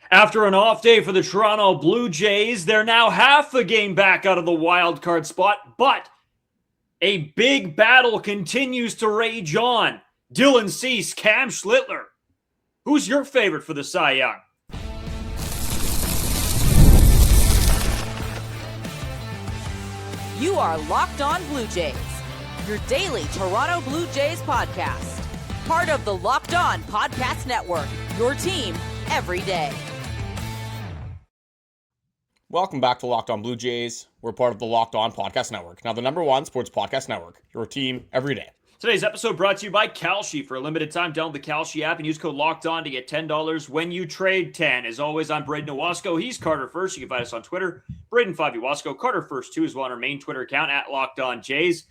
After an off day for the Toronto Blue Jays, they're now half a game back out of the wild card spot, but a big battle continues to rage on. Dylan Cease, Cam Schlittler. Who's your favorite for the Cy Young? You are Locked On Blue Jays, your daily Toronto Blue Jays podcast. Part of the Locked On Podcast Network, your team every day. Welcome back to Locked On Blue Jays. We're part of the Locked On Podcast Network. Now, the #1 sports podcast network, your team every day. Today's episode brought to you by Kalshi. For a limited time, download the Kalshi app and use code LOCKEDON to get $10 when you trade 10. As always, I'm Brayden Owasco. He's Carter First. You can find us on Twitter, Brayden5Owasco. Carter First, too, is on our main Twitter account, at LockedOnJays.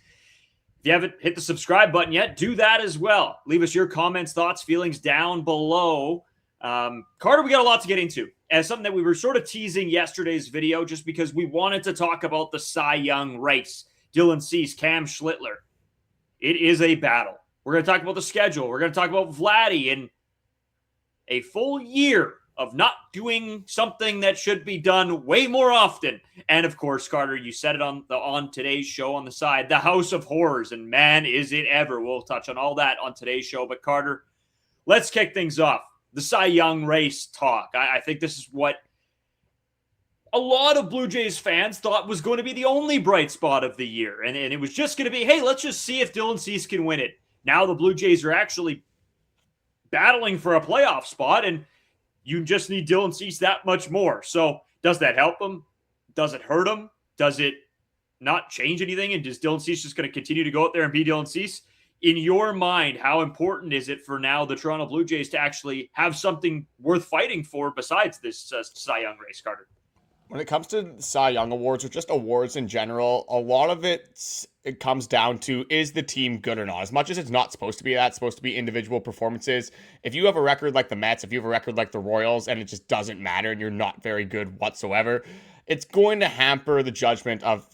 If you haven't hit the subscribe button yet, do that as well. Leave us your comments, thoughts, feelings down below. Carter, we got a lot to get into. As something that we were sort of teasing yesterday's video just because we wanted to talk about the Cy Young race. Dylan Cease, Cam Schlittler. It is a battle. We're going to talk about the schedule. We're going to talk about Vladdy and a full year of not doing something that should be done way more often. And of course, Carter, you said it on today's show on the side, the House of Horrors, and man, is it ever. We'll touch on all that on today's show. But Carter, let's kick things off. The Cy Young race talk. I think this is what a lot of Blue Jays fans thought was going to be the only bright spot of the year. And it was just going to be, hey, let's just see if Dylan Cease can win it. Now the Blue Jays are actually battling for a playoff spot, and you just need Dylan Cease that much more. So does that help him? Does it hurt him? Does it not change anything? And is Dylan Cease just going to continue to go out there and be Dylan Cease? In your mind, how important is it for now the Toronto Blue Jays to actually have something worth fighting for besides this Cy Young race, Carter? When it comes to Cy Young awards or just awards in general, a lot of it comes down to, is the team good or not? As much as it's not supposed to be that, it's supposed to be individual performances. If you have a record like the Mets, if you have a record like the Royals, and it just doesn't matter and you're not very good whatsoever, it's going to hamper the judgment of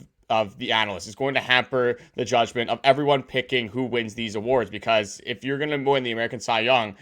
the analysts. It's going to hamper the judgment of everyone picking who wins these awards, because if you're going to win the American Cy Young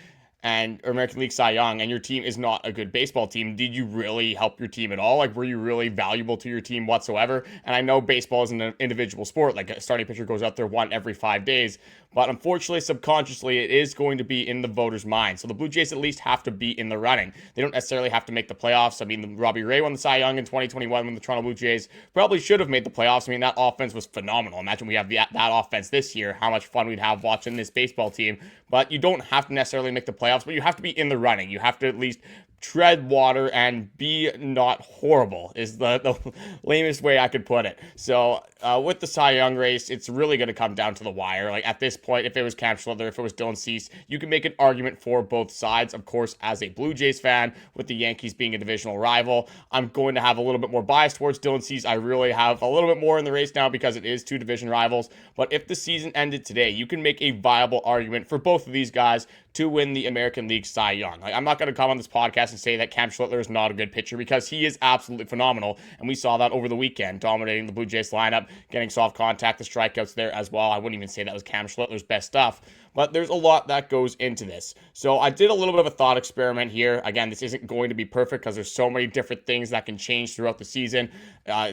or American League Cy Young and your team is not a good baseball team, did you really help your team at all? Like, were you really valuable to your team whatsoever? And I know baseball is an individual sport. Like, a starting pitcher goes out there one every 5 days. But unfortunately, subconsciously, it is going to be in the voters' mind. So the Blue Jays at least have to be in the running. They don't necessarily have to make the playoffs. I mean, Robbie Ray won the Cy Young in 2021 when the Toronto Blue Jays probably should have made the playoffs. I mean, that offense was phenomenal. Imagine we have that offense this year, how much fun we'd have watching this baseball team. But you don't have to necessarily make the playoffs, but you have to be in the running. You have to at least tread water and be not horrible is the lamest way I could put it. So with the Cy Young race, it's really going to come down to the wire. Like, at this point, if it was Cam Schlittler, if it was Dylan Cease, you can make an argument for both sides. Of course, as a Blue Jays fan, with the Yankees being a divisional rival, I'm going to have a little bit more bias towards Dylan Cease. I really have a little bit more in the race now because it is two division rivals. But if the season ended today, you can make a viable argument for both of these guys to win the American League Cy Young. Like, I'm not going to come on this podcast and say that Cam Schlittler is not a good pitcher, because he is absolutely phenomenal, and we saw that over the weekend, dominating the Blue Jays lineup, getting soft contact, the strikeouts there as well. I wouldn't even say that was Cam Schlittler's best stuff, but there's a lot that goes into this. So I did a little bit of a thought experiment here. Again, this isn't going to be perfect because there's so many different things that can change throughout the season,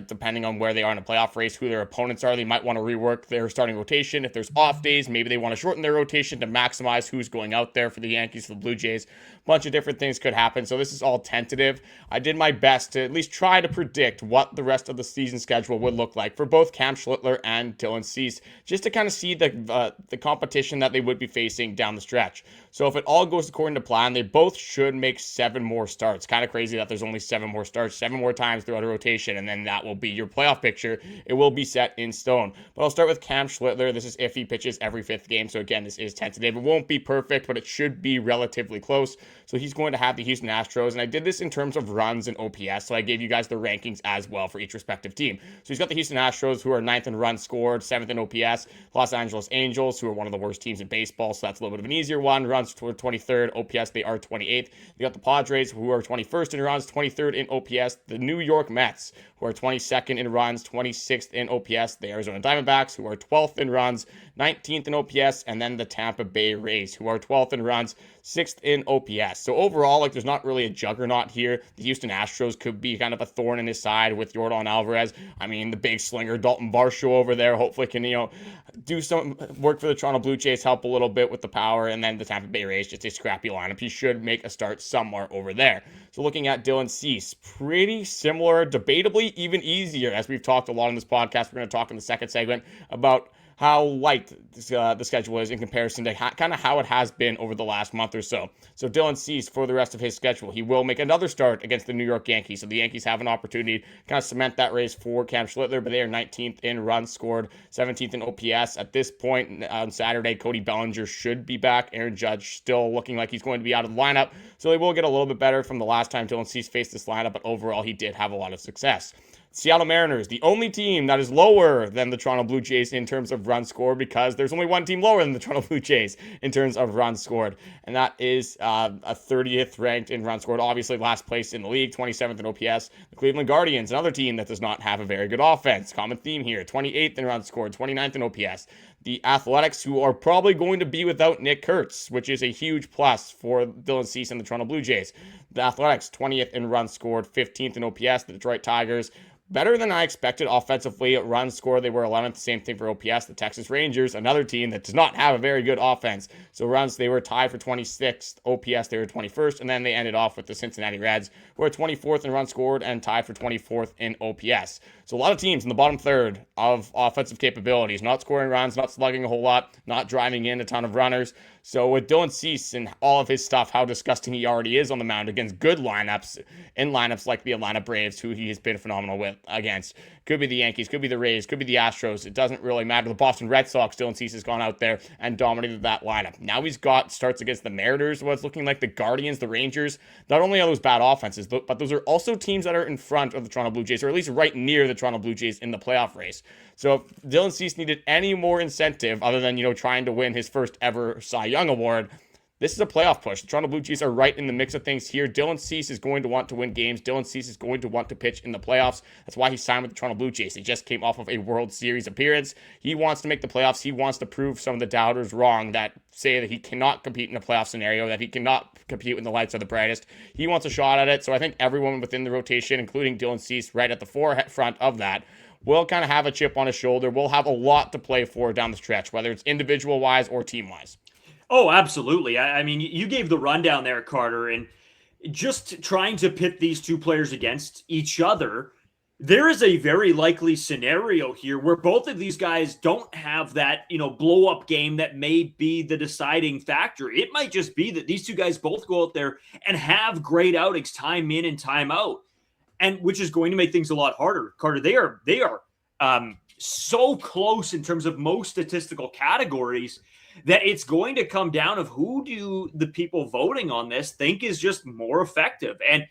depending on where they are in a playoff race, who their opponents are. They might want to rework their starting rotation. If there's off days, maybe they want to shorten their rotation to maximize who's going out there for the Yankees, for the Blue Jays. A bunch of different things could happen. So this is all tentative. I did my best to at least try to predict what the rest of the season schedule would look like for both Cam Schlittler and Dylan Cease, just to kind of see the competition that they would be facing down the stretch. So if it all goes according to plan, they both should make 7 more starts. Kind of crazy that there's only 7 more starts, 7 more times throughout a rotation, and then that will be your playoff picture. It will be set in stone. But I'll start with Cam Schlittler. This is if he pitches every 5th game. So again, this is tentative. It won't be perfect, but it should be relatively close. So he's going to have the Houston Astros, and I did this in terms of runs and OPS, so I gave you guys the rankings as well for each respective team. So he's got the Houston Astros, who are 9th in runs scored, 7th in OPS, Los Angeles Angels, who are one of the worst teams in baseball, so that's a little bit of an easier one. Runs toward 23rd, OPS, they are 28th. They got the Padres, who are 21st in runs, 23rd in OPS. The New York Mets, who are 22nd in runs, 26th in OPS. The Arizona Diamondbacks, who are 12th in runs, 19th in OPS, and then the Tampa Bay Rays, who are 12th in runs, 6th in OPS. So overall, like, there's not really a juggernaut here. The Houston Astros could be kind of a thorn in his side with Yordan Alvarez. I mean, the big slinger Daulton Varsho over there hopefully can, do some work for the Toronto Blue Jays, help a little bit with the power, and then the Tampa Bay Rays, just a scrappy lineup. He should make a start somewhere over there. So looking at Dylan Cease, pretty similar, debatably even easier, as we've talked a lot in this podcast. We're going to talk in the second segment about how light the schedule is in comparison to kind of how it has been over the last month or so. So Dylan Cease, for the rest of his schedule, he will make another start against the New York Yankees. So the Yankees have an opportunity to kind of cement that race for Cam Schlittler, but they are 19th in runs scored, 17th in OPS. At this point on Saturday, Cody Bellinger should be back. Aaron Judge still looking like he's going to be out of the lineup, so they will get a little bit better from the last time Dylan Cease faced this lineup, but overall he did have a lot of success. Seattle Mariners, the only team that is lower than the Toronto Blue Jays in terms of runs scored, because there's only one team lower than the Toronto Blue Jays in terms of runs scored, and that is a 30th ranked in runs scored. Obviously, last place in the league, 27th in OPS. The Cleveland Guardians, another team that does not have a very good offense. Common theme here, 28th in runs scored, 29th in OPS. The Athletics, who are probably going to be without Nick Kurtz, which is a huge plus for Dylan Cease and the Toronto Blue Jays. The Athletics, 20th in runs scored, 15th in OPS. The Detroit Tigers, better than I expected offensively. Runs scored, they were 11th. Same thing for OPS. The Texas Rangers, another team that does not have a very good offense. So runs, they were tied for 26th. OPS, they were 21st. And then they ended off with the Cincinnati Reds, who are 24th in runs scored and tied for 24th in OPS. So a lot of teams in the bottom third of offensive capabilities, not scoring runs, not slugging a whole lot, not driving in a ton of runners. So with Dylan Cease and all of his stuff, how disgusting he already is on the mound against good lineups, in lineups like the Atlanta Braves, who he has been phenomenal with against. Could be the Yankees, could be the Rays, could be the Astros. It doesn't really matter. The Boston Red Sox, Dylan Cease has gone out there and dominated that lineup. Now he's got starts against the Mariners, what's looking like the Guardians, the Rangers. Not only are those bad offenses, but those are also teams that are in front of the Toronto Blue Jays, or at least right near the Toronto Blue Jays in the playoff race. So if Dylan Cease needed any more incentive other than, trying to win his first ever Cy Young Award, this is a playoff push. The Toronto Blue Jays are right in the mix of things here. Dylan Cease is going to want to win games. Dylan Cease is going to want to pitch in the playoffs. That's why he signed with the Toronto Blue Jays. He just came off of a World Series appearance. He wants to make the playoffs. He wants to prove some of the doubters wrong that say that he cannot compete in a playoff scenario, that he cannot compete when the lights are the brightest. He wants a shot at it. So I think everyone within the rotation, including Dylan Cease right at the forefront of that, will kind of have a chip on his shoulder. We'll have a lot to play for down the stretch, whether it's individual-wise or team-wise. Oh, absolutely. I mean, you gave the rundown there, Carter, and just trying to pit these two players against each other, there is a very likely scenario here where both of these guys don't have that, blow-up game that may be the deciding factor. It might just be that these two guys both go out there and have great outings time in and time out, and which is going to make things a lot harder. Carter, they are so close in terms of most statistical categories that it's going to come down of who do the people voting on this think is just more effective. And,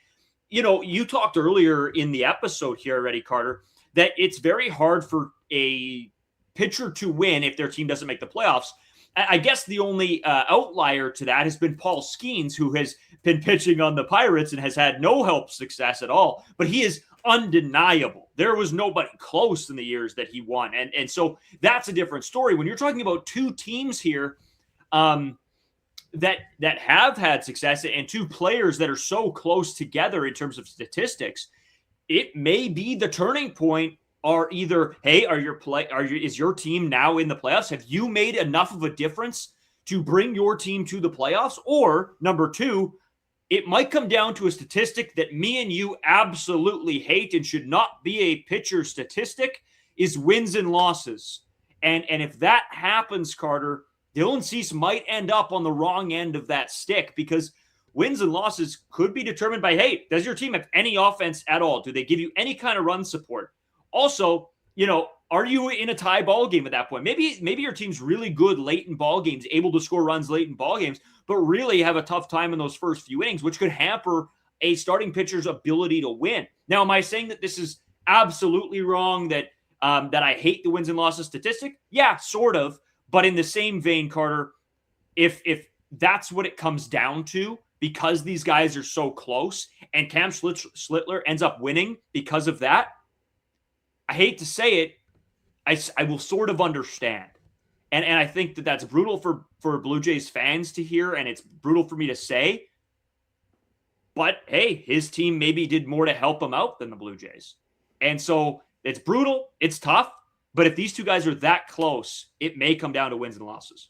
you talked earlier in the episode here already, Carter, that it's very hard for a pitcher to win if their team doesn't make the playoffs. I guess the only outlier to that has been Paul Skeens, who has been pitching on the Pirates and has had no help success at all. But he is undeniable. There was nobody close in the years that he won. And so that's a different story. When you're talking about two teams here that have had success and two players that are so close together in terms of statistics, it may be the turning point. Are either, hey, is your team now in the playoffs? Have you made enough of a difference to bring your team to the playoffs? Or number two, it might come down to a statistic that me and you absolutely hate and should not be a pitcher statistic, is wins and losses. And if that happens, Carter, Dylan Cease might end up on the wrong end of that stick, because wins and losses could be determined by, hey, does your team have any offense at all? Do they give you any kind of run support? Also, are you in a tie ball game at that point? Maybe your team's really good late in ball games, able to score runs late in ball games, but really have a tough time in those first few innings, which could hamper a starting pitcher's ability to win. Now, am I saying that this is absolutely wrong, that I hate the wins and losses statistic? Yeah, sort of. But in the same vein, Carter, if that's what it comes down to, because these guys are so close and Cam Schlittler ends up winning because of that, I hate to say it, I will sort of understand. And I think that that's brutal for Blue Jays fans to hear, and it's brutal for me to say. But hey, his team maybe did more to help him out than the Blue Jays. And so it's brutal, it's tough, but if these two guys are that close, it may come down to wins and losses.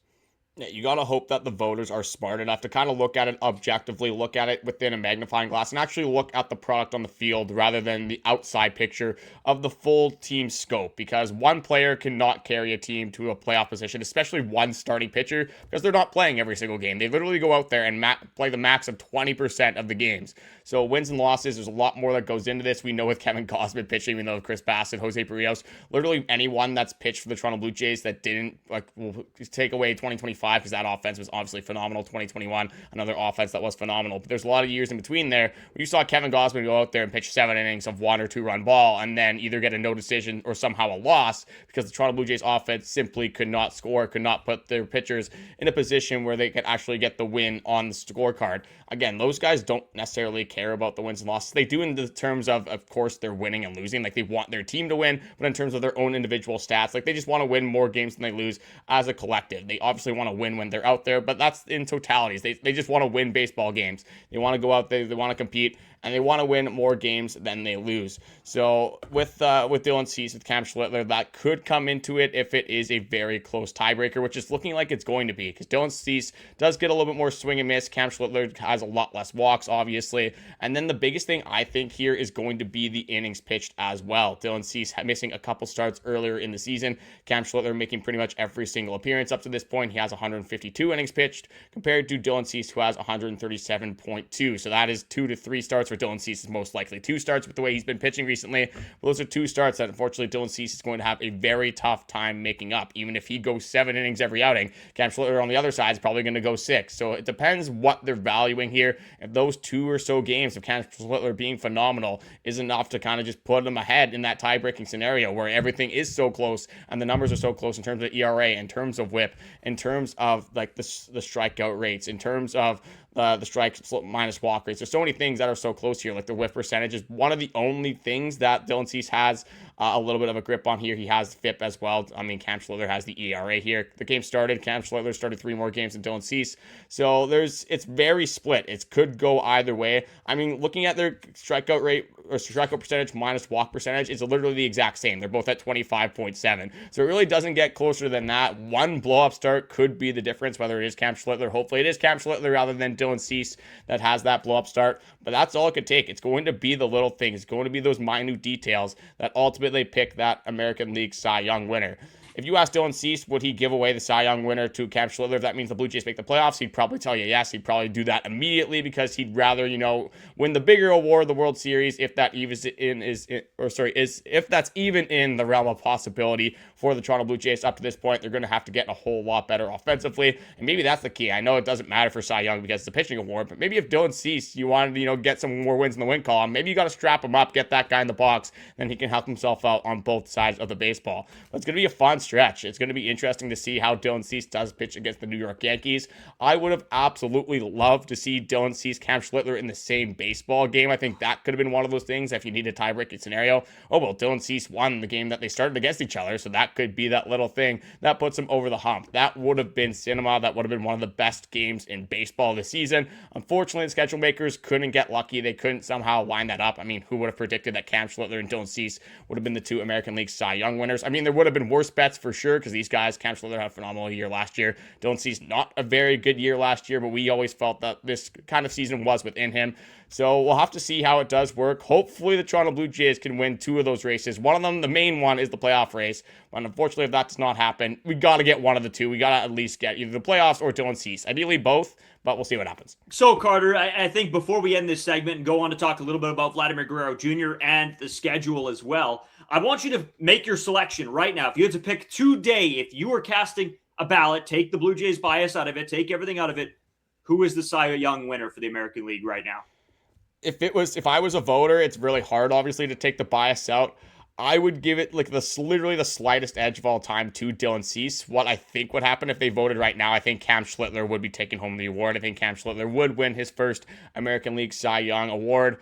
Yeah, you got to hope that the voters are smart enough to kind of look at it objectively, look at it within a magnifying glass, and actually look at the product on the field rather than the outside picture of the full team scope. Because one player cannot carry a team to a playoff position, especially one starting pitcher, because they're not playing every single game. They literally go out there and play the max of 20% of the games. So wins and losses, there's a lot more that goes into this. We know with Kevin Gausman pitching, we know with Chris Bassett, Jose Berrios, literally anyone that's pitched for the Toronto Blue Jays that didn't, will take away 2025, because that offense was obviously phenomenal. 2021, another offense that was phenomenal. But there's a lot of years in between there where you saw Kevin Gausman go out there and pitch 7 innings of 1 or 2 run ball and then either get a no decision or somehow a loss because the Toronto Blue Jays offense simply could not score, could not put their pitchers in a position where they could actually get the win on the scorecard. Again, those guys don't necessarily care about the wins and losses. They do in the terms of course, they're winning and losing. Like, they want their team to win, but in terms of their own individual stats, like, they just want to win more games than they lose as a collective. They obviously want to win when they're out there, but that's in totalities. They just want to win baseball games. They want to go out there, they want to compete, and they want to win more games than they lose. So with Dylan Cease, with Cam Schlittler, that could come into it if it is a very close tiebreaker, which is looking like it's going to be, because Dylan Cease does get a little bit more swing and miss. Cam Schlittler has a lot less walks, obviously. And then the biggest thing I think here is going to be the innings pitched as well. Dylan Cease missing a couple starts earlier in the season. Cam Schlittler making pretty much every single appearance up to this point. He has 152 innings pitched compared to Dylan Cease, who has 137.2. So that is 2 to 3 starts for Dylan Cease, is most likely 2 starts with the way he's been pitching recently. But those are 2 starts that unfortunately Dylan Cease is going to have a very tough time making up. Even if he goes 7 innings every outing, Cam Schlittler on the other side is probably going to go 6. So it depends what they're valuing here. If those 2 or so games of Cam Schlittler being phenomenal is enough to kind of just put him ahead in that tie-breaking scenario where everything is so close and the numbers are so close in terms of ERA, in terms of whip, in terms of like the strikeout rates, in terms of the strike minus walk rates. There's so many things that are so close here. Like the whiff percentage is one of the only things that Dylan Cease has a little bit of a grip on here. He has the FIP as well. I mean, Cam Schlittler has the ERA here. The game started. Cam Schlittler started 3 more games than Dylan Cease. So it's very split. It could go either way. I mean, looking at their strikeout rate or strikeout percentage minus walk percentage, it's literally the exact same. They're both at 25.7. So it really doesn't get closer than that. One blow-up start could be the difference, whether it is Cam Schlittler. Hopefully it is Cam Schlittler rather than Dylan Cease that has that blow-up start. But that's all it could take. It's going to be the little things. It's going to be those minute details that ultimately pick that American League Cy Young winner. If you ask Dylan Cease, would he give away the Cy Young winner to Cam Schlittler if that means the Blue Jays make the playoffs? He'd probably tell you yes. He'd probably do that immediately because he'd rather, win the bigger award, the World Series, if that's even in the realm of possibility for the Toronto Blue Jays. Up to this point, they're going to have to get a whole lot better offensively, and maybe that's the key. I know it doesn't matter for Cy Young because it's a pitching award, but maybe if Dylan Cease, you wanted to, get some more wins in the win column, maybe you got to strap him up, get that guy in the box, then he can help himself out on both sides of the baseball. But it's going to be a fun stretch. It's going to be interesting to see how Dylan Cease does pitch against the New York Yankees. I would have absolutely loved to see Dylan Cease, Cam Schlittler in the same baseball game. I think that could have been one of those things if you need a tie-breaking scenario. Oh, well, Dylan Cease won the game that they started against each other, so that could be that little thing that puts him over the hump. That would have been cinema. That would have been one of the best games in baseball this season. Unfortunately, the schedule makers couldn't get lucky. They couldn't somehow line that up. I mean, who would have predicted that Cam Schlittler and Dylan Cease would have been the 2 American League Cy Young winners? I mean, there would have been worse bets for sure, because these guys, Cam Schlittler had a phenomenal year last year. Dylan Cease, not a very good year last year, but we always felt that this kind of season was within him. So we'll have to see how it does work. Hopefully the Toronto Blue Jays can win 2 of those races. One of them, the main one, is the playoff race. But unfortunately, if that does not happen, we got to get one of the 2. We got to at least get either the playoffs or Dylan Cease. Ideally both, but we'll see what happens. So, Carter, I think before we end this segment and go on to talk a little bit about Vladimir Guerrero Jr. and the schedule as well, I want you to make your selection right now. If you had to pick today, if you were casting a ballot, take the Blue Jays bias out of it, take everything out of it, who is the Cy Young winner for the American League right now? If I was a voter, it's really hard, obviously, to take the bias out. I would give it literally the slightest edge of all time to Dylan Cease. What I think would happen if they voted right now, I think Cam Schlittler would be taking home the award. I think Cam Schlittler would win his first American League Cy Young award.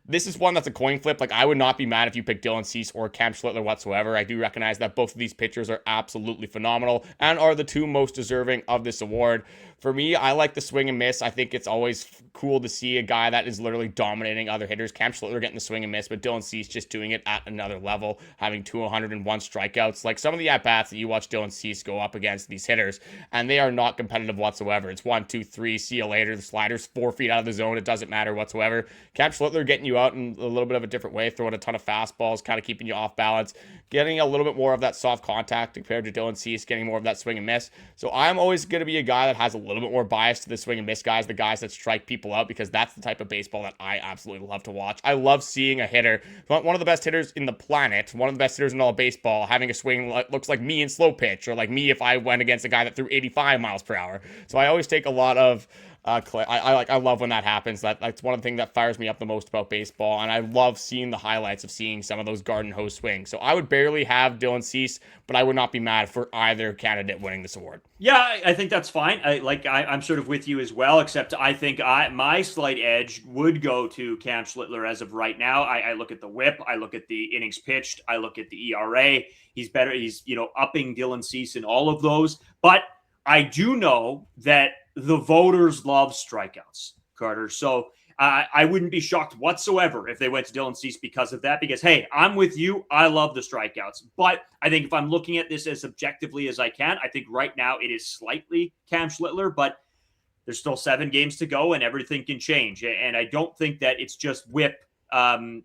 This is one that's a coin flip. Like, I would not be mad if you pick Dylan Cease or Cam Schlittler whatsoever. I do recognize that both of these pitchers are absolutely phenomenal and are the two most deserving of this award. For me, I like the swing and miss. I think it's always cool to see a guy that is literally dominating other hitters. Cam Schlittler getting the swing and miss, but Dylan Cease just doing it at another level, having 201 strikeouts. Like, some of the at-bats that you watch Dylan Cease go up against these hitters, and they are not competitive whatsoever. It's 1, 2, 3, see you later. The slider's 4 feet out of the zone. It doesn't matter whatsoever. Cam Schlittler getting you out in a little bit of a different way, throwing a ton of fastballs, kind of keeping you off balance, getting a little bit more of that soft contact compared to Dylan Cease, getting more of that swing and miss. So I'm always going to be a guy that has a little bit more bias to the swing and miss guys, the guys that strike people out, because that's the type of baseball that I absolutely love to watch. I love seeing a hitter, one of the best hitters in the planet, one of the best hitters in all of baseball, having a swing that looks like me in slow pitch, or like me if I went against a guy that threw 85 miles per hour. So I always take a lot of I love when that happens. That's one of the things that fires me up the most about baseball, and I love seeing the highlights of seeing some of those garden hose swings. So I would barely have Dylan Cease, but I would not be mad for either candidate winning this award. Yeah, I think that's fine. I'm sort of with you as well, except I think my slight edge would go to Cam Schlittler as of right now. I look at the whip, I look at the innings pitched, I look at the ERA. He's better. He's, upping Dylan Cease in all of those. But I do know that the voters love strikeouts, Carter. So I wouldn't be shocked whatsoever if they went to Dylan Cease because of that, because, hey, I'm with you. I love the strikeouts. But I think if I'm looking at this as objectively as I can, I think right now it is slightly Cam Schlittler, but there's still 7 games to go and everything can change. And I don't think that it's just whip,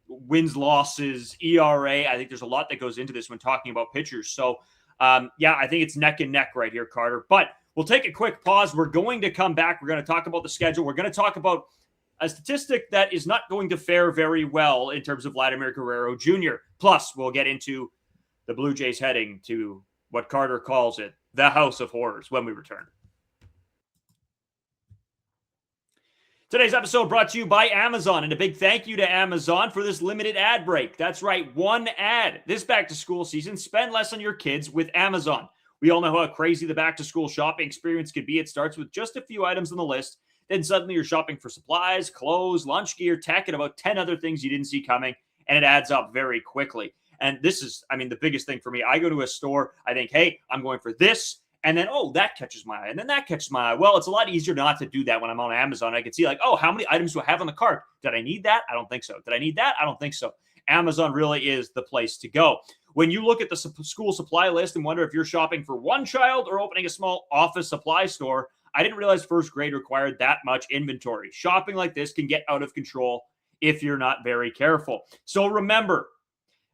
wins, losses, ERA. I think there's a lot that goes into this when talking about pitchers. So, I think it's neck and neck right here, Carter. But we'll take a quick pause. We're going to come back. We're going to talk about the schedule. We're going to talk about a statistic that is not going to fare very well in terms of Vladimir Guerrero Jr. Plus, we'll get into the Blue Jays heading to what Carter calls it, the House of Horrors, when we return. Today's episode brought to you by Amazon, and a big thank you to Amazon for this limited ad break. That's right, one ad. This back-to-school season, spend less on your kids with Amazon. We all know how crazy the back-to-school shopping experience could be. It starts with just a few items on the list. Then suddenly you're shopping for supplies, clothes, lunch gear, tech, and about 10 other things you didn't see coming, and it adds up very quickly. And this is, the biggest thing for me. I go to a store, I think, hey, I'm going for this, and then, oh, that catches my eye, and then that catches my eye. Well, it's a lot easier not to do that when I'm on Amazon. I can see, like, oh, how many items do I have on the cart? Did I need that? I don't think so. Did I need that? I don't think so. Amazon really is the place to go. When you look at the school supply list and wonder if you're shopping for one child or opening a small office supply store, I didn't realize first grade required that much inventory. Shopping like this can get out of control if you're not very careful. So remember,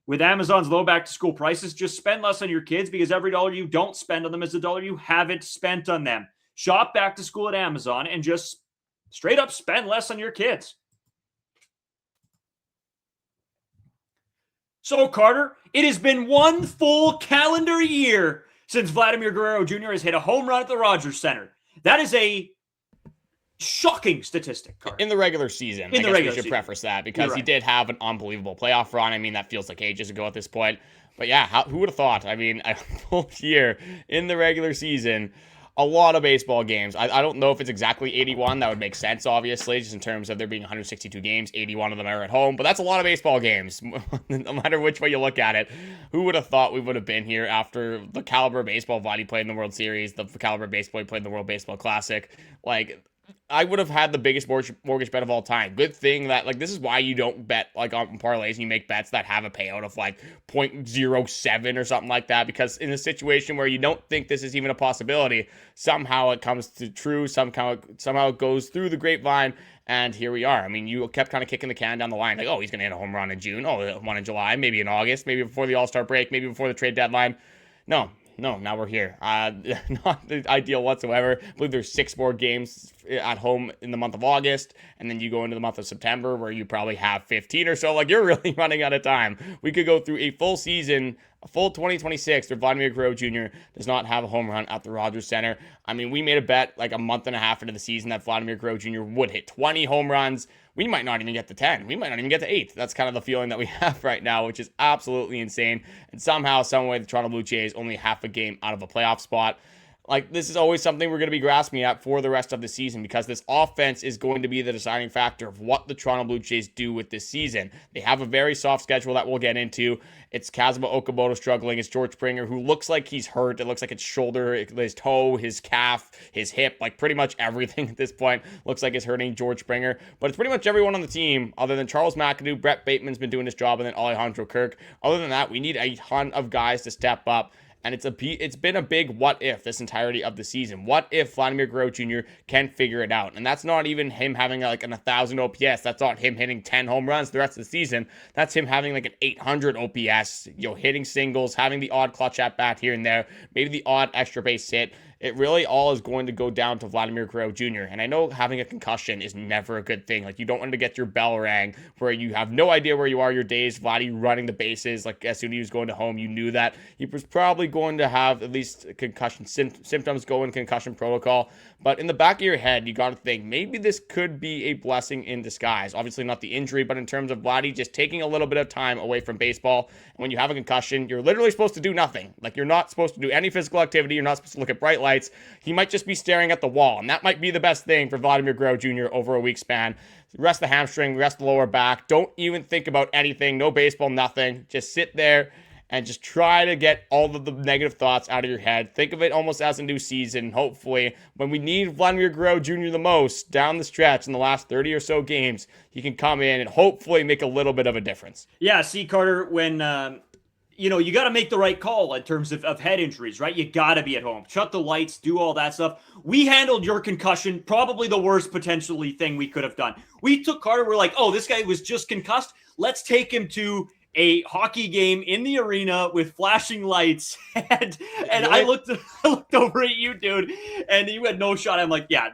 with Amazon's low back-to-school prices, just spend less on your kids, because every dollar you don't spend on them is a dollar you haven't spent on them. Shop back to school at Amazon and just straight up spend less on your kids. So, Carter, it has been one full calendar year since Vladimir Guerrero Jr. has hit a home run at the Rogers Center. That is a shocking statistic, Carter. In the regular season. I guess we should preface that, because he did have an unbelievable playoff run. That feels like ages ago at this point. But yeah, who would have thought? A full year in the regular season. A lot of baseball games. I don't know if it's exactly 81. That would make sense, obviously, just in terms of there being 162 games. 81 of them are at home. But that's a lot of baseball games, no matter which way you look at it. Who would have thought we would have been here after the caliber of baseball Vladdy played in the World Series, the caliber of baseball he played in the World Baseball Classic? I would have had the biggest mortgage bet of all time. Good thing that, this is why you don't bet, on parlays, and you make bets that have a payout of, 0.07 or something like that, because in a situation where you don't think this is even a possibility, somehow it comes to true, somehow it goes through the grapevine, and here we are. You kept kind of kicking the can down the line, oh, he's going to hit a home run in June, one in July, maybe in August, maybe before the All-Star break, maybe before the trade deadline. No, now we're here. Not ideal whatsoever. I believe there's 6 more games at home in the month of August, and then you go into the month of September where you probably have 15 or so. You're really running out of time. We could go through a full season, a full 2026, where Vladimir Guerrero Jr. does not have a home run at the Rogers Center. We made a bet a month and a half into the season that Vladimir Guerrero Jr. would hit 20 home runs. We might not even get to 10. We might not even get to 8. That's kind of the feeling that we have right now, which is absolutely insane. And somehow, some way, the Toronto Blue Jays only half a game out of a playoff spot. Like, this is always something we're going to be grasping at for the rest of the season, because this offense is going to be the deciding factor of what the Toronto Blue Jays do with this season. They have a very soft schedule that we'll get into. It's Kazuma Okamoto struggling. It's George Springer, who looks like he's hurt. It looks like his shoulder, his toe, his calf, his hip, like pretty much everything at this point looks like it's hurting George Springer. But it's pretty much everyone on the team other than Charles McAdoo. Brett Bateman's been doing his job, and then Alejandro Kirk. Other than that, we need a ton of guys to step up. And it's been a big what if this entirety of the season. What if Vladimir Guerrero Jr. can figure it out? And that's not even him having like an 1,000 OPS. That's not him hitting 10 home runs the rest of the season. That's him having like an 800 OPS, hitting singles, having the odd clutch at bat here and there, maybe the odd extra base hit. It really all is going to go down to Vladimir Guerrero Jr. And I know having a concussion is never a good thing. Like, you don't want to get your bell rang where you have no idea where you are your days. Vladdy running the bases. Like, as soon as he was going to home, you knew that he was probably going to have at least concussion symptoms go in concussion protocol. But in the back of your head, you got to think maybe this could be a blessing in disguise. Obviously not the injury, but in terms of Vladdy just taking a little bit of time away from baseball. And when you have a concussion, you're literally supposed to do nothing. Like, you're not supposed to do any physical activity. You're not supposed to look at bright lights. He might just be staring at the wall, and that might be the best thing for Vladimir Guerrero Jr. over a week span. Rest the hamstring, rest the lower back. Don't even think about anything. No baseball, nothing. Just sit there and just try to get all of the negative thoughts out of your head. Think of it almost as a new season. Hopefully, when we need Vladimir Guerrero Jr. the most down the stretch in the last 30 or so games, he can come in and hopefully make a little bit of a difference. Yeah, see, Carter, when you got to make the right call in terms of head injuries, right? You got to be at home. Shut the lights, do all that stuff. We handled your concussion, probably the worst potentially thing we could have done. We took Carter, we're like, oh, this guy was just concussed. Let's take him to a hockey game in the arena with flashing lights. And I looked over at you, dude, and you had no shot. I'm like, yeah,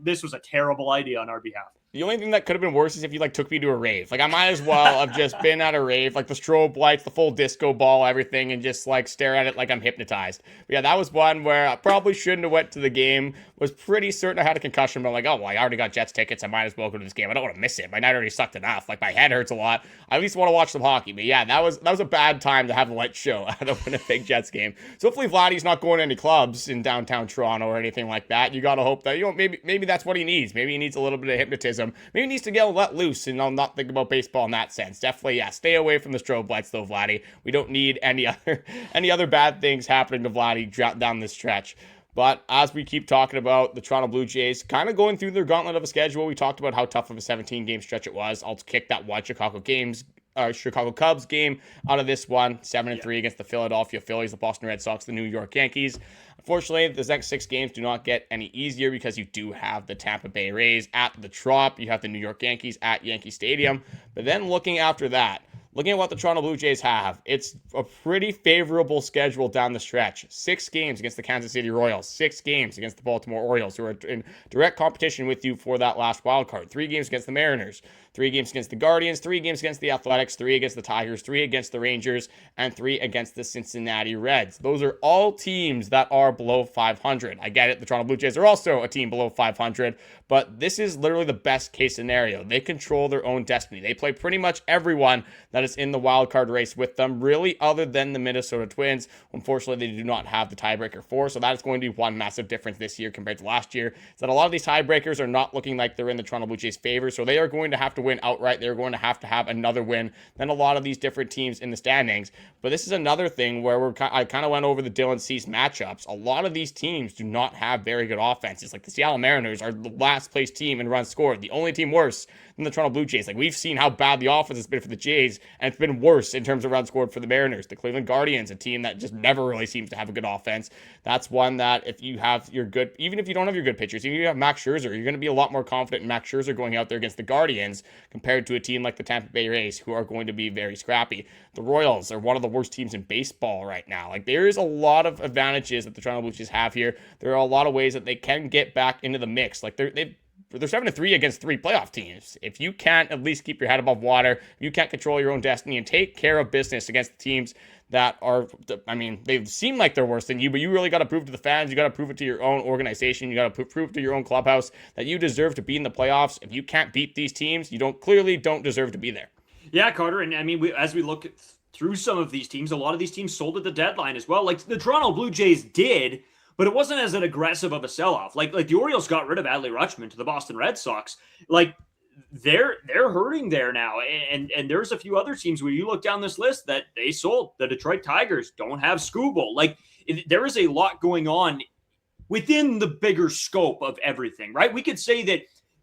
this was a terrible idea on our behalf. The only thing that could have been worse is if you took me to a rave. I might as well have just been at a rave, the strobe lights, the full disco ball, everything, and just stare at it like I'm hypnotized. But yeah, that was one where I probably shouldn't have went to the game. Was pretty certain I had a concussion, but I'm like, oh, well, I already got Jets tickets. I might as well go to this game. I don't want to miss it. My night already sucked enough. My head hurts a lot. I at least want to watch some hockey. But yeah, that was a bad time to have a light show at a Winnipeg Jets game. So hopefully Vladdy's not going to any clubs in downtown Toronto or anything like that. You got to hope that, maybe that's what he needs. Maybe he needs a little bit of hypnotism. Maybe he needs to get let loose and not think about baseball in that sense. Definitely, yeah, stay away from the strobe lights though, Vladdy. We don't need any other bad things happening to Vladdy down this stretch. But as we keep talking about the Toronto Blue Jays kind of going through their gauntlet of a schedule, we talked about how tough of a 17-game stretch it was. I'll kick that one Chicago Cubs game out of this one, 7-3 against the Philadelphia Phillies, the Boston Red Sox, the New York Yankees. Unfortunately, the next 6 games do not get any easier because you do have the Tampa Bay Rays at the Trop. You have the New York Yankees at Yankee Stadium. But then looking after that, looking at what the Toronto Blue Jays have, it's a pretty favorable schedule down the stretch. 6 games against the Kansas City Royals, 6 games against the Baltimore Orioles, who are in direct competition with you for that last wild card, 3 games against the Mariners, 3 games against the Guardians, 3 games against the Athletics, 3 against the Tigers, 3 against the Rangers, and 3 against the Cincinnati Reds. Those are all teams that are below 500. I get it, the Toronto Blue Jays are also a team below 500, but this is literally the best case scenario. They control their own destiny. They play pretty much everyone that is in the wild card race with them, really, other than the Minnesota Twins. Unfortunately, they do not have the tiebreaker 4, so that is going to be one massive difference this year compared to last year, is that a lot of these tiebreakers are not looking like they're in the Toronto Blue Jays' favor, so they are going to have to win outright. They're going to have another win than a lot of these different teams in the standings. But this is another thing where I kind of went over the Dylan Cease matchups. A lot of these teams do not have very good offenses. Like the Seattle Mariners are the last place team in runs scored, the only team worse than the Toronto Blue Jays. We've seen how bad the offense has been for the Jays, and it's been worse in terms of runs scored for the Mariners. The Cleveland Guardians, a team that just never really seems to have a good offense. That's one that if you have your good, even if you don't have your good pitchers, even if you have Max Scherzer, you're going to be a lot more confident in Max Scherzer going out there against the Guardians compared to a team like the Tampa Bay Rays, who are going to be very scrappy. The Royals are one of the worst teams in baseball right now. There is a lot of advantages that the Toronto Blue Jays have here. There are a lot of ways that they can get back into the mix. They're 7-3 against 3 playoff teams. If you can't at least keep your head above water, you can't control your own destiny and take care of business against the teams that are, they seem like they're worse than you, but you really got to prove to the fans, you got to prove it to your own organization, you got to prove to your own clubhouse that you deserve to be in the playoffs. If you can't beat these teams, you clearly don't deserve to be there. Yeah, Carter, and as we look through some of these teams, a lot of these teams sold at the deadline as well. The Toronto Blue Jays did, but it wasn't as an aggressive of a sell-off. Like the Orioles got rid of Adley Rutschman to the Boston Red Sox. Like they're hurting there now. And there's a few other teams where you look down this list that they sold. The Detroit Tigers don't have Skubal. Like there is a lot going on within the bigger scope of everything, right? We could say that,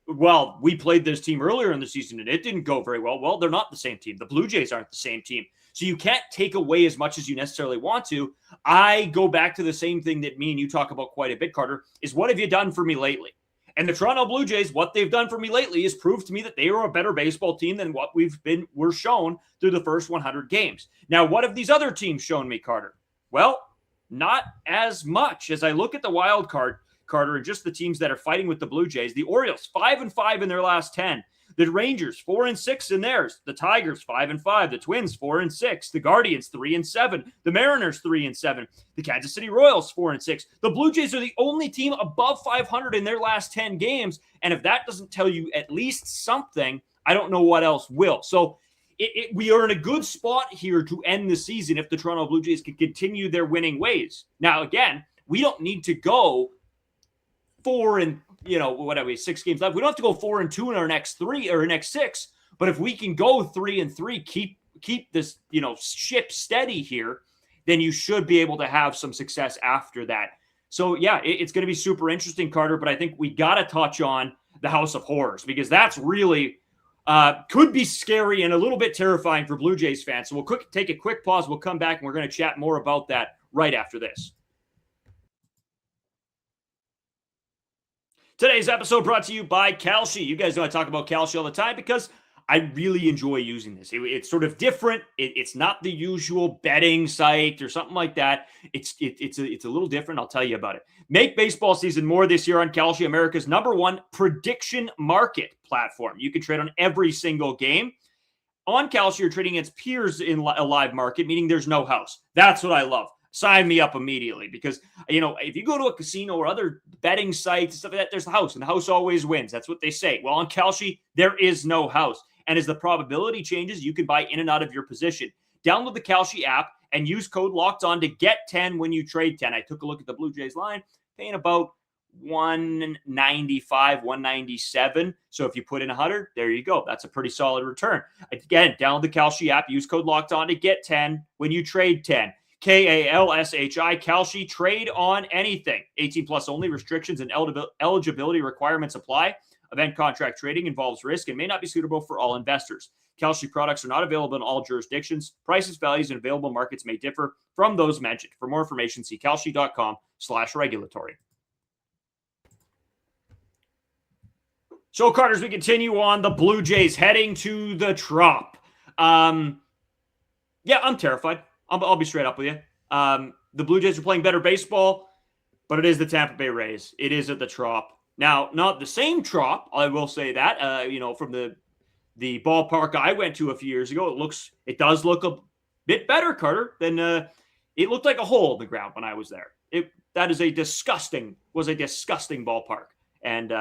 well, we played this team earlier in the season and it didn't go very well. Well, they're not the same team. The Blue Jays aren't the same team. So you can't take away as much as you necessarily want to. I go back to the same thing that me and you talk about quite a bit, Carter, is what have you done for me lately? And the Toronto Blue Jays, what they've done for me lately is proved to me that they are a better baseball team than what we're shown through the first 100 games. Now, what have these other teams shown me, Carter? Well, not as much. As I look at the wild card, Carter, and just the teams that are fighting with the Blue Jays, the Orioles 5-5 in their last 10. The Rangers 4-6 in theirs. The Tigers 5-5. The Twins 4-6. The Guardians 3-7. The Mariners 3-7. The Kansas City Royals 4-6. The Blue Jays are the only team above 500 in their last 10 games. And if that doesn't tell you at least something, I don't know what else will. So we are in a good spot here to end the season if the Toronto Blue Jays can continue their winning ways. Now, again, we don't need to go 6 games left. We don't have to go 4-2 in our next 3 or next 6. But if we can go 3-3, keep this, ship steady here, then you should be able to have some success after that. So yeah, it's going to be super interesting, Carter. But I think we got to touch on the House of Horrors because that's really could be scary and a little bit terrifying for Blue Jays fans. So we'll take a quick pause. We'll come back and we're going to chat more about that right after this. Today's episode brought to you by Kalshi. You guys know I talk about Kalshi all the time because I really enjoy using this. It's sort of different. It's not the usual betting site or something like that. It's a little different. I'll tell you about it. Make baseball season more this year on Kalshi, America's #1 prediction market platform. You can trade on every single game. On Kalshi, you're trading against peers in a live market, meaning there's no house. That's what I love. Sign me up immediately because, if you go to a casino or other betting sites and stuff like that, there's the house and the house always wins. That's what they say. Well, on Kalshi, there is no house. And as the probability changes, you can buy in and out of your position. Download the Kalshi app and use code LOCKEDON to get 10 when you trade 10. I took a look at the Blue Jays line, paying about 195, 197. So if you put in 100, there you go. That's a pretty solid return. Again, download the Kalshi app, use code LOCKEDON to get 10 when you trade 10. KALSHI, Kalshi, trade on anything. 18 plus only. Restrictions and eligibility requirements apply. Event contract trading involves risk and may not be suitable for all investors. Kalshi products are not available in all jurisdictions. Prices, values, and available markets may differ from those mentioned. For more information, see kalshi.com/regulatory. So, Carters, we continue on the Blue Jays heading to the Trop. I'm terrified. I'll be straight up with you. The Blue Jays are playing better baseball, but it is the Tampa Bay Rays. It is at the Trop. Now, not the same Trop, I will say that. From the ballpark I went to a few years ago, it does look a bit better, Carter, than it looked like a hole in the ground when I was there. That is a disgusting ballpark. And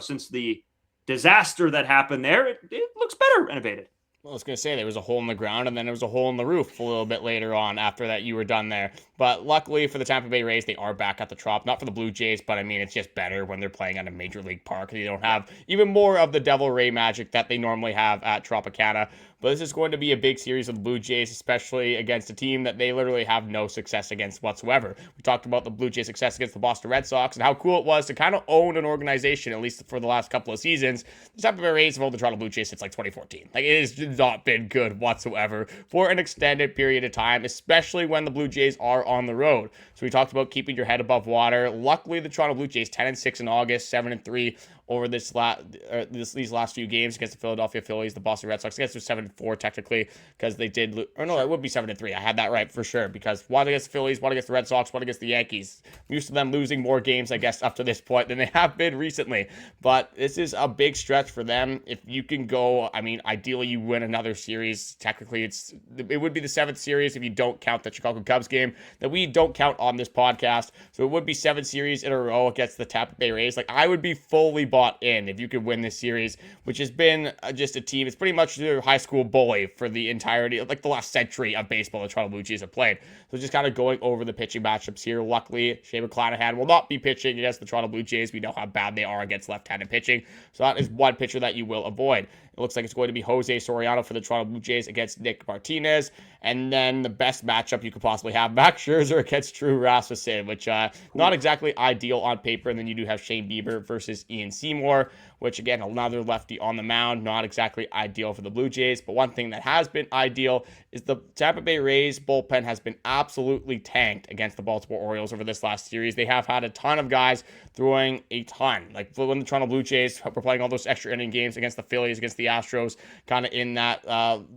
since the disaster that happened there, it looks better renovated. Well, I was going to say there was a hole in the ground and then there was a hole in the roof a little bit later on after that you were done there. But luckily for the Tampa Bay Rays, they are back at the Trop. Not for the Blue Jays, but I mean, it's just better when they're playing at a major league park. They don't have even more of the Devil Ray magic that they normally have at Tropicana. But this is going to be a big series of the Blue Jays, especially against a team that they literally have no success against whatsoever. We talked about the Blue Jays' success against the Boston Red Sox and how cool it was to kind of own an organization, at least for the last couple of seasons. The Tampa Bay Rays have owned the Toronto Blue Jays since 2014. It has not been good whatsoever for an extended period of time, especially when the Blue Jays are on the road. So we talked about keeping your head above water. Luckily, the Toronto Blue Jays 10-6 in August, 7-3 over these last few games against the Philadelphia Phillies, the Boston Red Sox. I guess it was 7-4 technically because they did it would be 7-3. I had that right for sure because one against the Phillies, one against the Red Sox, one against the Yankees. I'm used to them losing more games, I guess, up to this point than they have been recently. But this is a big stretch for them. If you can go, ideally you win another series. Technically, it would be the 7th series if you don't count the Chicago Cubs game that we don't count on this podcast. So it would be 7 series in a row against the Tampa Bay Rays. I would be fully bought spot in if you could win this series, which has been just a team. It's pretty much their high school bully for the entirety, like the last century of baseball the Toronto Blue Jays have played. So just kind of going over the pitching matchups here. Luckily, Shane McClanahan will not be pitching against the Toronto Blue Jays. We know how bad they are against left-handed pitching. So that is one pitcher that you will avoid. It looks like it's going to be Jose Soriano for the Toronto Blue Jays against Nick Martinez. And then the best matchup you could possibly have, Max Scherzer against Drew Rasmussen, which not exactly ideal on paper. And then you do have Shane Bieber versus Ian Seymour, which again, another lefty on the mound, not exactly ideal for the Blue Jays. But one thing that has been ideal is the Tampa Bay Rays bullpen has been absolutely tanked against the Baltimore Orioles over this last series. They have had a ton of guys throwing a ton. Like when the Toronto Blue Jays were playing all those extra inning games against the Phillies, against the Astros, kind of in that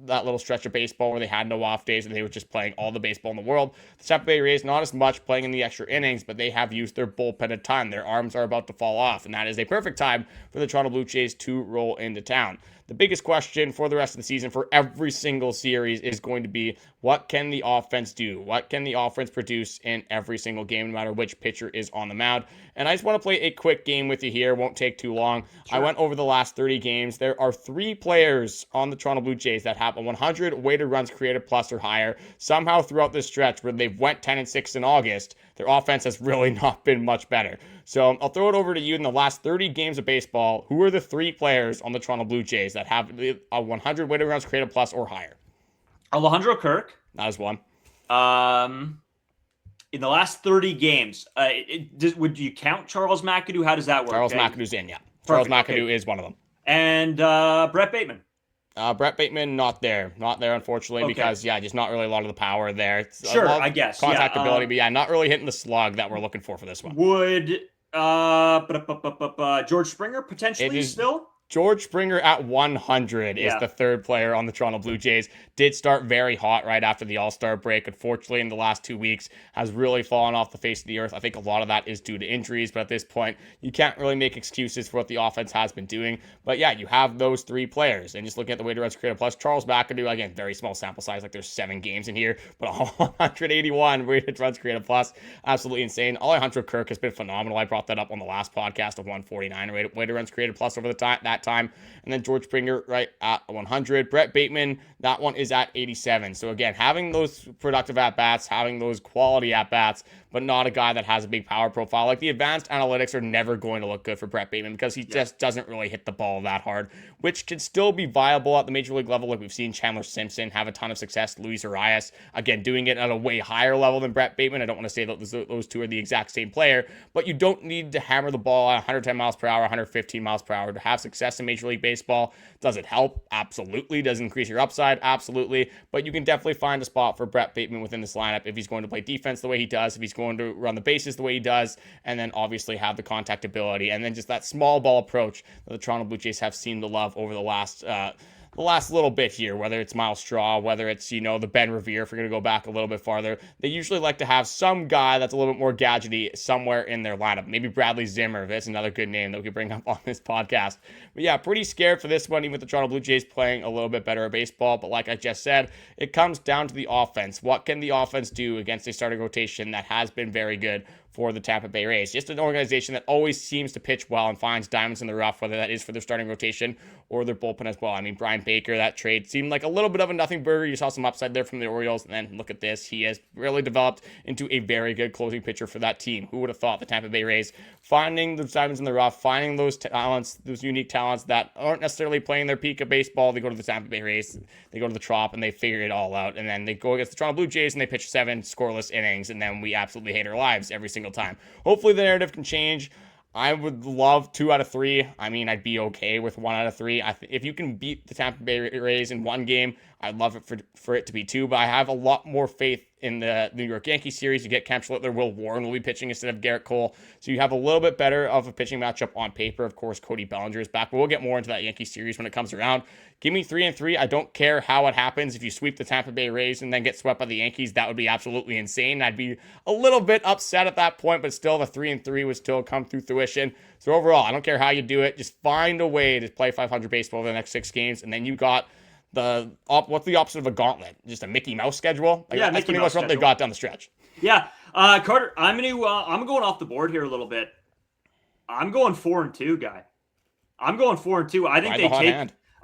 little stretch of baseball where they had no off days and they were just playing all the baseball in the world. The Tampa Bay Rays, not as much playing in the extra innings, but they have used their bullpen a ton. Their arms are about to fall off, and that is a perfect time for the Toronto Blue Jays to roll into town. The biggest question for the rest of the season for every single series is going to be, what can the offense do? What can the offense produce in every single game, no matter which pitcher is on the mound? And I just want to play a quick game with you here. Won't take too long. Sure. I went over the last 30 games. There are 3 players on the Toronto Blue Jays that have a 100 weighted runs created plus or higher. Somehow throughout this stretch where they've went 10-6 in August, their offense has really not been much better. So I'll throw it over to you. In the last 30 games of baseball, who are the 3 players on the Toronto Blue Jays that have a 100 weighted runs created plus or higher? Alejandro Kirk. That is one. In the last 30 games, would you count Charles McAdoo? How does that work? Charles McAdoo's in, yeah. Charles McAdoo is one of them. And Brett Bateman. Brett Bateman, not there, unfortunately, because just not really a lot of the power there. It's sure, I guess contact ability, but not really hitting the slug that we're looking for this one. Would George Springer potentially still? George Springer at 100 is the third player on the Toronto Blue Jays. Did start very hot right after the All-Star break. Unfortunately, in the last 2 weeks, has really fallen off the face of the earth. I think a lot of that is due to injuries, but at this point, you can't really make excuses for what the offense has been doing. But you have those 3 players. And just looking at the weighted runs created plus, Charles McAdoo, again, very small sample size, like there's 7 games in here, but 181 weighted runs created plus, absolutely insane. Alejandro Kirk has been phenomenal. I brought that up on the last podcast of 149 weighted runs created plus over that time. And then George Springer right at 100. Brett Bateman, that one is at 87. So again, having those productive at-bats, having those quality at-bats, but not a guy that has a big power profile. Like the advanced analytics are never going to look good for Brett Bateman because he just doesn't really hit the ball that hard, which can still be viable at the major league level. Like we've seen Chandler Simpson have a ton of success. Luis Arias, again, doing it at a way higher level than Brett Bateman. I don't want to say that those 2 are the exact same player, but you don't need to hammer the ball at 110 miles per hour, 115 miles per hour to have success in Major League Baseball. Does it help? Absolutely. Does it increase your upside? Absolutely. But you can definitely find a spot for Brett Bateman within this lineup if he's going to play defense the way he does, if he's going to run the bases the way he does, and then obviously have the contact ability, and then just that small ball approach that the Toronto Blue Jays have seemed to love over the last little bit here, whether it's Miles Straw, whether it's, the Ben Revere, if we're going to go back a little bit farther. They usually like to have some guy that's a little bit more gadgety somewhere in their lineup. Maybe Bradley Zimmer, that's another good name that we could bring up on this podcast. But pretty scared for this one, even with the Toronto Blue Jays playing a little bit better at baseball. But like I just said, it comes down to the offense. What can the offense do against a starting rotation that has been very good for the Tampa Bay Rays? Just an organization that always seems to pitch well and finds diamonds in the rough, whether that is for their starting rotation or their bullpen as well. I mean, Brian Baker, that trade seemed like a little bit of a nothing burger. You saw some upside there from the Orioles, and then look at this. He has really developed into a very good closing pitcher for that team. Who would have thought the Tampa Bay Rays finding the diamonds in the rough, finding those talents, those unique talents that aren't necessarily playing their peak of baseball. They go to the Tampa Bay Rays, they go to the Trop, and they figure it all out. And then they go against the Toronto Blue Jays, and they pitch 7 scoreless innings, and then we absolutely hate our lives every single time. Hopefully the narrative can change. I would love 2 out of 3. I mean, I'd be okay with 1 out of 3. If you can beat the Tampa Bay Rays in 1 game, I'd love it for it to be 2, but I have a lot more faith in the New York Yankees series. You get Cam Schlittler, Will Warren will be pitching instead of Garrett Cole, so you have a little bit better of a pitching matchup on paper. Of course, Cody Bellinger is back, but we'll get more into that Yankee series when it comes around. Give me 3-3. I don't care how it happens. If you sweep the Tampa Bay Rays and then get swept by the Yankees, that would be absolutely insane. I'd be a little bit upset at that point, but still the 3-3 would still come through fruition. So overall, I don't care how you do it. Just find a way to play 500 baseball over the next 6 games, and then you got what's the opposite of a gauntlet? Just a Mickey Mouse schedule? That's pretty much what they got down the stretch. Yeah. Carter, I'm going off the board here a little bit. I'm going 4-2, guy. I'm going 4-2.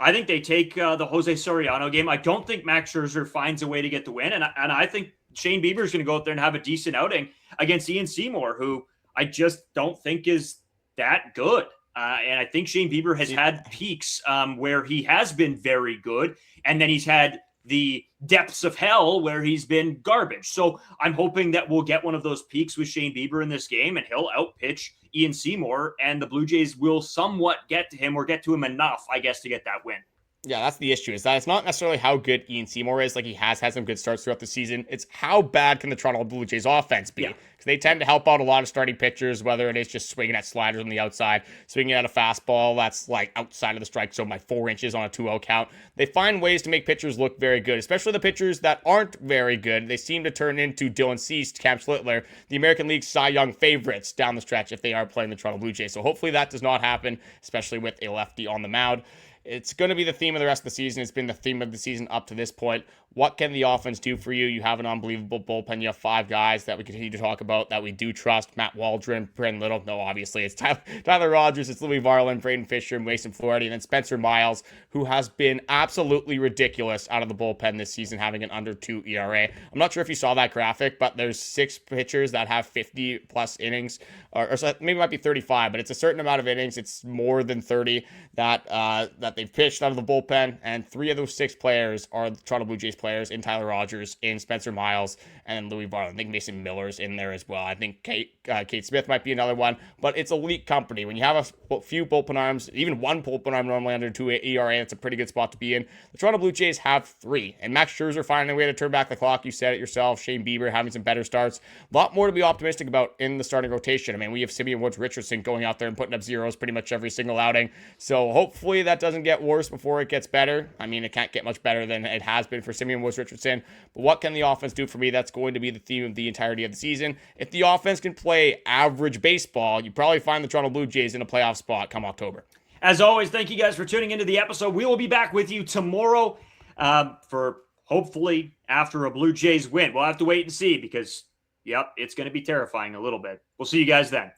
I think they take the Jose Soriano game. I don't think Max Scherzer finds a way to get the win, and I think Shane Bieber is going to go out there and have a decent outing against Ian Seymour, who I just don't think is that good. And I think Shane Bieber has had peaks where he has been very good, and then he's had the depths of hell where he's been garbage. So I'm hoping that we'll get one of those peaks with Shane Bieber in this game, and he'll outpitch Ian Seymour, and the Blue Jays will somewhat get to him, or get to him enough, I guess, to get that win. Yeah, that's the issue, is that it's not necessarily how good Ian Seymour is. Like, he has had some good starts throughout the season. It's how bad can the Toronto Blue Jays offense be? Because they tend to help out a lot of starting pitchers, whether it is just swinging at sliders on the outside, swinging at a fastball that's like outside of the strike zone by 4 inches on a 2-0 count. They find ways to make pitchers look very good, especially the pitchers that aren't very good. They seem to turn into Dylan Cease, Cam Schlittler, the American League Cy Young favorites down the stretch if they are playing the Toronto Blue Jays. So hopefully that does not happen, especially with a lefty on the mound. It's going to be the theme of the rest of the season. It's been the theme of the season up to this point. What can the offense do for you? You have an unbelievable bullpen. You have 5 guys that we continue to talk about that we do trust. Matt Waldron, Bryn Little. No, obviously, it's Tyler Rogers. It's Louis Varland, Braden Fisher, Mason Flaherty, and then Spencer Miles, who has been absolutely ridiculous out of the bullpen this season, having an under 2 ERA. I'm not sure if you saw that graphic, but there's 6 pitchers that have 50-plus innings, or maybe it might be 35, but it's a certain amount of innings. It's more than 30 that they've pitched out of the bullpen, and 3 of those 6 players are the Toronto Blue Jays players, in Tyler Rogers, in Spencer Miles, and Louis Varland. I think Mason Miller's in there as well. I think Kate Smith might be another one, but it's elite company. When you have a few bullpen arms, even one bullpen arm normally under 2 ERA, it's a pretty good spot to be in. The Toronto Blue Jays have 3, and Max Scherzer finding a way to turn back the clock. You said it yourself. Shane Bieber having some better starts. A lot more to be optimistic about in the starting rotation. I mean, we have Simeon Woods Richardson going out there and putting up zeros pretty much every single outing, so hopefully that doesn't get worse before it gets better. I mean, it can't get much better than it has been for Simeon Woods Richardson, but what can the offense do for me? That's going to be the theme of the entirety of the season. If the offense can play average baseball, you probably find the Toronto Blue Jays in a playoff spot come October. As always, thank you guys for tuning into the episode. We will be back with you tomorrow for hopefully after a Blue Jays win. We'll have to wait and see because, yep, it's going to be terrifying a little bit. We'll see you guys then.